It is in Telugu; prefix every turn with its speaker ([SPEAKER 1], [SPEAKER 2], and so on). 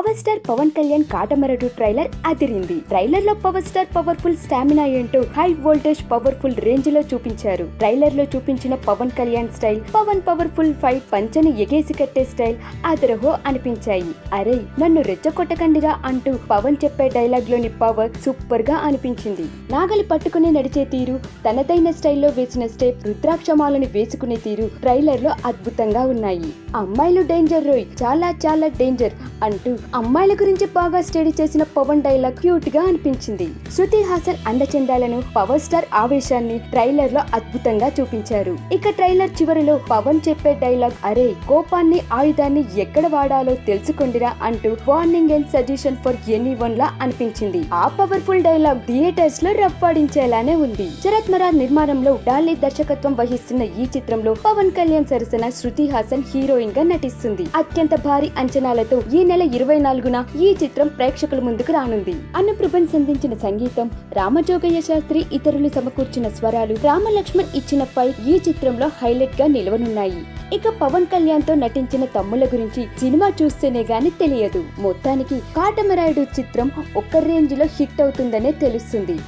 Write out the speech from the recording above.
[SPEAKER 1] Power star Pawan Kalyan Katamarayudu trailer అదిరింది. ట్రైలర్ లో పవర్ స్టార్ పవర్ఫుల్ స్టామినా ఏంటో హై వోల్టేజ్ పవర్ఫుల్ రేంజ్ లో చూపించారు. ట్రైలర్ లో చూపించిన Pawan Kalyan style, Pawan powerful fight, పంచని ఎగేసి కట్టే స్టైల్ అదరహో అనిపించాయి. అరే నన్ను రెచ్చగొట్టకండిరా అంటూ పవన్ చెప్పే డైలాగ్ లోని పవర్ సూపర్ గా అనిపించింది. నాగలి పట్టుకుని నడిచే తీరు, తనదైన స్టైల్లో వేసిన స్టెప్, రుద్రాక్షమాలని వేసుకునే తీరు ట్రైలర్ లో అద్భుతంగా ఉన్నాయి. అమ్మాయిలు డేంజర్ రోయ్, చాలా చాలా డేంజర్ అంటూ అమ్మాయిల గురించి బాగా స్టడీ చేసిన పవన్ డైలాగ్ క్యూట్ గా అనిపించింది. శృతి హాసన్ అందచందాలను, పవర్ స్టార్ ఆవేశాన్ని ట్రైలర్ లో అద్భుతంగా చూపించారు. ఇక ట్రైలర్ చివరిలో పవన్ చెప్పే డైలాగ్, అరే కోపాన్ని ఆయుధాన్ని ఎక్కడ వాడాలో తెలుసుకొండిరా అంటూ warning and suggestion for anyone లా అనిపించింది. ఆ పవర్ఫుల్ డైలాగ్ థియేటర్స్ లో రప్పాడించేలానే ఉంది. శరత్ మరార్ నిర్మాణంలో డాలీ దర్శకత్వం వహిస్తున్న ఈ చిత్రంలో పవన్ కళ్యాణ్ సరసన శృతి హాసన్ హీరోయిన్ గా నటిస్తుంది. అత్యంత భారీ అంచనాలతో ఈ నెల 24న ఈ చిత్రం ప్రేక్షకుల ముందుకు రానుంది. అనుప్రభన్ సంధించిన సంగీతం, రామజోగయ్య శాస్త్రి ఇతరులు సమకూర్చిన స్వరాలు, రామలక్ష్మణ్ ఇచ్చిన ఫైట్ ఈ చిత్రంలో హైలైట్ గా నిలవనున్నాయి. ఇక పవన్ కళ్యాణ్ తో నటించిన తమ్ముల గురించి సినిమా చూస్తేనే గాని తెలియదు. మొత్తానికి కాటమరాయుడు చిత్రం ఒక్క రేంజ్ లో హిట్ అవుతుందనే తెలుస్తుంది.